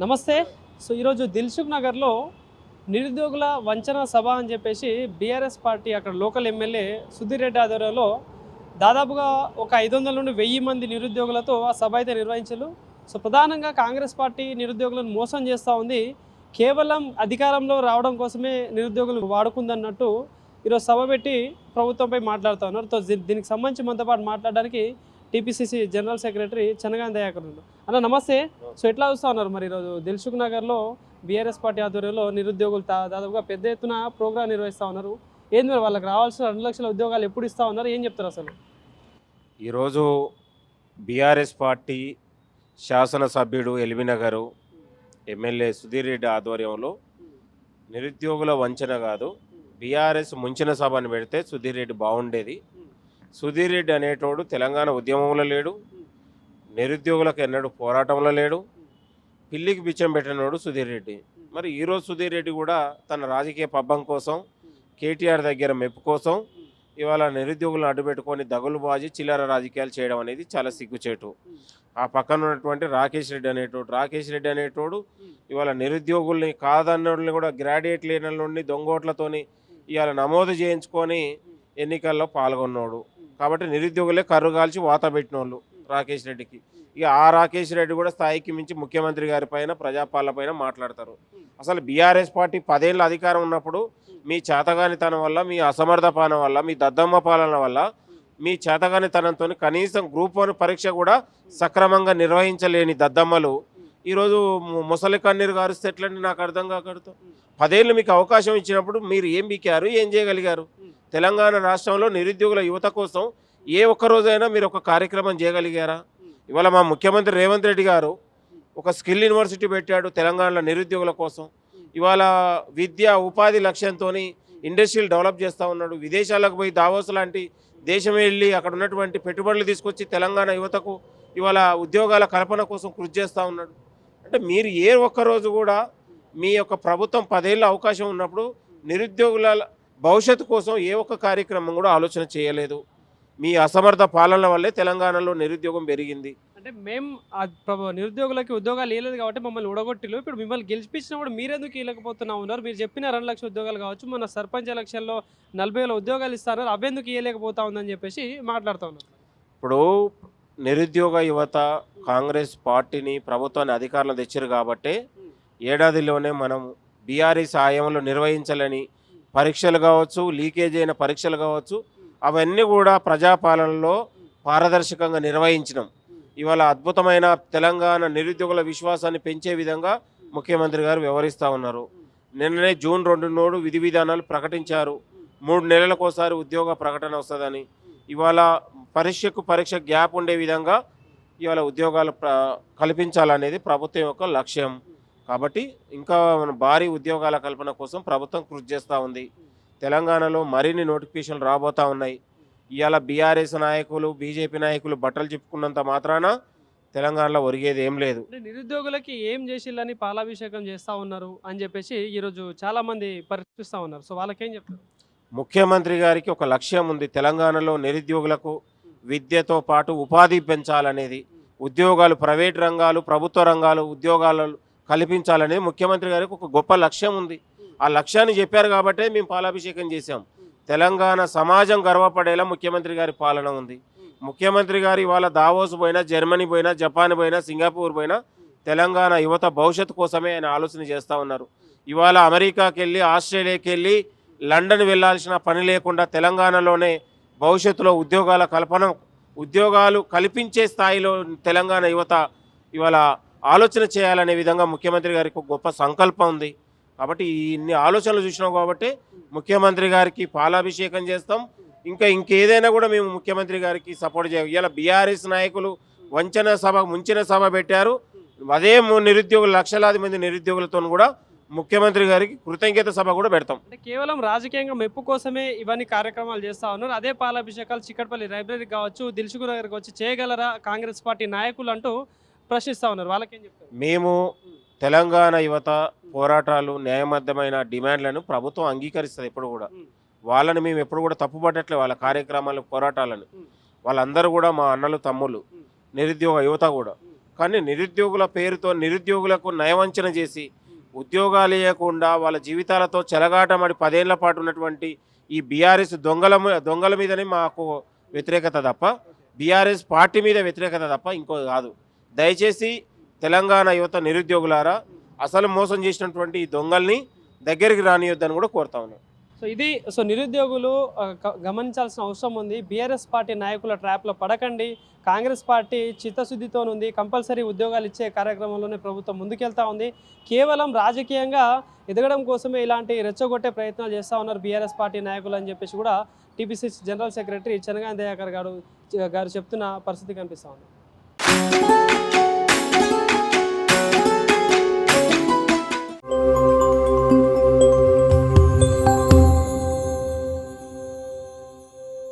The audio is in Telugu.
నమస్తే. సో ఈరోజు దిల్సుఖ్ నగర్లో నిరుద్యోగుల వంచన సభ అని చెప్పేసి బీఆర్ఎస్ పార్టీ అక్కడ లోకల్ ఎమ్మెల్యే సుధీర్ రెడ్డి ఆధ్వర్యంలో దాదాపుగా ఒక 500 నుండి 1000 మంది నిరుద్యోగులతో ఆ సభ అయితే నిర్వహించారు. సో ప్రధానంగా కాంగ్రెస్ పార్టీ నిరుద్యోగులను మోసం చేస్తూ ఉంది. కేవలం అధికారంలో రావడం కోసమే నిరుద్యోగులు వాడుకుందన్నట్టు ఈరోజు సభ పెట్టి ప్రభుత్వంపై మాట్లాడుతూ ఉన్నారు. సో దీనికి సంబంధించి మనతో పాటు మాట్లాడడానికి టీపీసీసీ జనరల్ సెక్రటరీ చెన్నగాని దయాకర్ ఉన్నారు. అన్న నమస్తే. సో ఎట్లా చూస్తూ ఉన్నారు మరి ఈరోజు దిల్సుఖ్ నగర్లో బీఆర్ఎస్ పార్టీ ఆధ్వర్యంలో నిరుద్యోగులు దాదాపుగా పెద్ద ఎత్తున ప్రోగ్రాం నిర్వహిస్తూ ఉన్నారు. ఏంది మరి వాళ్ళకి రావాల్సిన 2 లక్షల ఉద్యోగాలు ఎప్పుడు ఇస్తూ ఉన్నారు, ఏం చెప్తారు అసలు? ఈరోజు బీఆర్ఎస్ పార్టీ శాసనసభ్యుడు ఎల్బీనగర్ ఎమ్మెల్యే సుధీర్ రెడ్డి ఆధ్వర్యంలో నిరుద్యోగుల వంచన కాదు, బీఆర్ఎస్ ముంచిన సభను పెడితే సుధీర్ రెడ్డి బాగుండేది. సుధీర్ రెడ్డి అనేటోడు తెలంగాణ ఉద్యమంలో లేడు, నిరుద్యోగులకు ఎన్నడూ పోరాటంలో లేడు, పిల్లికి బిచ్చం పెట్టినోడు సుధీర్ రెడ్డి. మరి ఈరోజు సుధీర్ రెడ్డి కూడా తన రాజకీయ పబ్బం కోసం, కేటీఆర్ దగ్గర మెప్పు కోసం ఇవాళ నిరుద్యోగులను అడ్డుపెట్టుకొని దగులుబాజీ చిల్లర రాజకీయాలు చేయడం అనేది చాలా సిగ్గుచేటు. ఆ పక్కన ఉన్నటువంటి రాకేష్ రెడ్డి అనేటోడు ఇవాళ నిరుద్యోగుల్ని కాదన్నోళ్ళని కూడా గ్రాడ్యుయేట్ లేని నుండి దొంగోట్లతోని ఇవాళ నమోదు చేయించుకొని ఎన్నికల్లో పాల్గొన్నాడు. కాబట్టి నిరుద్యోగులే కర్రు కాల్చి వాత పెట్టినోళ్ళు రాకేష్ రెడ్డికి. ఇక ఆ రాకేష్ రెడ్డి కూడా స్థాయికి మించి ముఖ్యమంత్రి గారి పైన ప్రజాపాలన పైన మాట్లాడతారు. అసలు బీఆర్ఎస్ పార్టీ 10 ఏళ్ళ అధికారం ఉన్నప్పుడు మీ చేతగానితనం వల్ల, మీ అసమర్థ పాలన వల్ల, మీ దద్దమ్మ పాలన వల్ల, మీ చేతగానితనంతో కనీసం గ్రూప్ 1 పరీక్ష కూడా సక్రమంగా నిర్వహించలేని దద్దమ్మలు ఈరోజు ముసలి కన్నీరు గారుస్తే ఎట్లండి? నాకు అర్థం కాకూడదు. 10 ఏళ్ళు మీకు అవకాశం ఇచ్చినప్పుడు మీరు ఏం బీకారు, ఏం చేయగలిగారు? తెలంగాణ రాష్ట్రంలో నిరుద్యోగుల యువత కోసం ఏ ఒక్కరోజైనా మీరు ఒక కార్యక్రమం చేయగలిగారా? ఇవాళ మా ముఖ్యమంత్రి రేవంత్ రెడ్డి గారు ఒక స్కిల్ యూనివర్సిటీ పెట్టాడు తెలంగాణలో నిరుద్యోగుల కోసం. ఇవాళ విద్య ఉపాధి లక్ష్యంతో ఇండస్ట్రీలు డెవలప్ చేస్తూ ఉన్నాడు. విదేశాలకు పోయి దావోస్ లాంటి దేశం వెళ్ళి అక్కడ ఉన్నటువంటి పెట్టుబడులు తీసుకొచ్చి తెలంగాణ యువతకు ఇవాళ ఉద్యోగాల కల్పన కోసం కృషి చేస్తూ ఉన్నాడు. అంటే మీరు ఏ ఒక్కరోజు కూడా మీ యొక్క ప్రభుత్వం 10 ఏళ్ళ అవకాశం ఉన్నప్పుడు నిరుద్యోగుల భవిష్యత్తు కోసం ఏ ఒక్క కార్యక్రమం కూడా ఆలోచన చేయలేదు. మీ అసమర్థ పాలన వల్లే తెలంగాణలో నిరుద్యోగం పెరిగింది. అంటే మేము నిరుద్యోగులకి ఉద్యోగాలు ఇవ్వలేదు కాబట్టి మమ్మల్ని ఉడగొట్టిలు. ఇప్పుడు మిమ్మల్ని గెలిపించినప్పుడు మీరెందుకు ఇవ్వలేకపోతున్నా ఉన్నారు? మీరు చెప్పిన 2 లక్షల ఉద్యోగాలు కావచ్చు, మన సర్పంచ్ ఎలక్షన్లో 40,000 ఉద్యోగాలు ఇస్తారు, అవెందుకు ఇవ్వలేకపోతా ఉందని చెప్పేసి మాట్లాడుతూ ఉన్నారు. ఇప్పుడు నిరుద్యోగ యువత కాంగ్రెస్ పార్టీని ప్రభుత్వాన్ని అధికారంలో తెచ్చారు కాబట్టి ఏడాదిలోనే మనం బీఆర్ఎస్ హయాంలో నిర్వహించాలని పరీక్షలు కావచ్చు, లీకేజ్ అయిన పరీక్షలు కావచ్చు, అవన్నీ కూడా ప్రజాపాలనలో పారదర్శకంగా నిర్వహించడం ఇవాళ అద్భుతమైన తెలంగాణ నిరుద్యోగుల విశ్వాసాన్ని పెంచే విధంగా ముఖ్యమంత్రి గారు వ్యవహరిస్తూ ఉన్నారు. నిన్ననే జూన్ 2 నోడు విధి విధానాలు ప్రకటించారు. 3 నెలలకోసారి ఉద్యోగ ప్రకటన వస్తుందని. ఇవాళ పరీక్ష గ్యాప్ ఉండే విధంగా ఇవాళ ఉద్యోగాలు కల్పించాలనేది ప్రభుత్వం యొక్క లక్ష్యం. కాబట్టి ఇంకా భారీ ఉద్యోగాల కల్పన కోసం ప్రభుత్వం కృషి చేస్తూ ఉంది. తెలంగాణలో మరిన్ని నోటిఫికేషన్లు రాబోతూ ఉన్నాయి. ఇవాళ బీఆర్ఎస్ నాయకులు, బీజేపీ నాయకులు బట్టలు చెప్పుకున్నంత మాత్రాన తెలంగాణలో ఒరిగేది ఏం లేదు. నిరుద్యోగులకి ఏం చేసిల్లని పాలాభిషేకం చేస్తూ ఉన్నారు అని చెప్పేసి ఈరోజు చాలామంది పరిశీలిస్తూ ఉన్నారు. సో వాళ్ళకేం చెప్తారు? ముఖ్యమంత్రి గారికి ఒక లక్ష్యం ఉంది. తెలంగాణలో నిరుద్యోగులకు విద్యతో పాటు ఉపాధి పెంచాలనేది, ఉద్యోగాలు ప్రైవేట్ రంగాలు, ప్రభుత్వ రంగాలు ఉద్యోగాలు కల్పించాలనేది ముఖ్యమంత్రి గారికి ఒక గొప్ప లక్ష్యం ఉంది. ఆ లక్ష్యాన్ని చెప్పారు కాబట్టే మేము పాలాభిషేకం చేశాం. తెలంగాణ సమాజం గర్వపడేలా ముఖ్యమంత్రి గారి పాలన ఉంది. ముఖ్యమంత్రి గారు ఇవాళ దావోస్ పోయినా, జర్మనీ పోయినా, జపాన్ పోయినా, సింగపూర్ పోయినా తెలంగాణ యువత భవిష్యత్తు కోసమే ఆయన ఆలోచన చేస్తూ ఉన్నారు. ఇవాళ అమెరికాకి వెళ్ళి, ఆస్ట్రేలియాకి వెళ్ళి, లండన్ వెళ్ళాల్సిన పని లేకుండా తెలంగాణలోనే భవిష్యత్తులో ఉద్యోగాలు కల్పించే స్థాయిలో తెలంగాణ యువత ఇవాళ ఆలోచన చేయాలనే విధంగా ముఖ్యమంత్రి గారికి ఒక గొప్ప సంకల్పం ఉంది. కాబట్టి ఇన్ని ఆలోచనలు చూసినాం కాబట్టి ముఖ్యమంత్రి గారికి పాలాభిషేకం చేస్తాం. ఇంకేదైనా కూడా మేము ముఖ్యమంత్రి గారికి సపోర్ట్ చేయాలి. ఇలా బీఆర్ఎస్ నాయకులు ముంచిన సభ పెట్టారు. అదే నిరుద్యోగులు, లక్షలాది మంది నిరుద్యోగులతో కూడా ముఖ్యమంత్రి గారికి కృతజ్ఞత సభ కూడా పెడతాం. అంటే కేవలం రాజకీయంగా మెప్పు కోసమే ఇవన్నీ కార్యక్రమాలు చేస్తూ ఉన్నారు. అదే పాలాభిషేకాలు చిక్కడపల్లి లైబ్రరీ కావచ్చు, దిల్సుఖ్ నగర్కి వచ్చి చేయగలరా కాంగ్రెస్ పార్టీ నాయకులు అంటూ ప్రశ్నిస్తూ ఉన్నారు. వాళ్ళకేం చెప్తారు? మేము తెలంగాణ యువత పోరాటాలు, న్యాయబద్ధమైన డిమాండ్లను ప్రభుత్వం అంగీకరిస్తుంది ఎప్పుడు కూడా. వాళ్ళని మేము ఎప్పుడు కూడా తప్పుపట్టట్లేదు. వాళ్ళ కార్యక్రమాలు, పోరాటాలను వాళ్ళందరూ కూడా మా అన్నలు, తమ్ముళ్ళు, నిరుద్యోగ యువత కూడా. కానీ నిరుద్యోగుల పేరుతో నిరుద్యోగులకు నయవంచన చేసి ఉద్యోగాలు ఇవ్వకుండా వాళ్ళ జీవితాలతో చెలగాటమడి 10 ఏళ్ల పాటు ఉన్నటువంటి ఈ బీఆర్ఎస్ దొంగల మీదనే మాకు వ్యతిరేకత తప్ప బీఆర్ఎస్ పార్టీ మీద వ్యతిరేకత తప్ప ఇంకో కాదు. దయచేసి తెలంగాణ యువత నిరుద్యోగులారా అసలు మోసం చేసినటువంటి ఈ దొంగల్ని దగ్గరికి రానియొద్దని కూడా కోరుతా ఉన్నాం. సో నిరుద్యోగులు గమనించాల్సిన అవసరం ఉంది. బీఆర్ఎస్ పార్టీ నాయకుల ట్రాప్లో పడకండి. కాంగ్రెస్ పార్టీ చిత్తశుద్ధితో ఉంది. కంపల్సరీ ఉద్యోగాలు ఇచ్చే కార్యక్రమంలోనే ప్రభుత్వం ముందుకెళ్తా ఉంది. కేవలం రాజకీయంగా ఎదగడం కోసమే ఇలాంటి రెచ్చగొట్టే ప్రయత్నాలు చేస్తూ ఉన్నారు బీఆర్ఎస్ పార్టీ నాయకులు అని చెప్పేసి కూడా TPCC general secretary Chenagani Dayakar గారు చెప్తున్న పరిస్థితి కనిపిస్తూ ఉంది.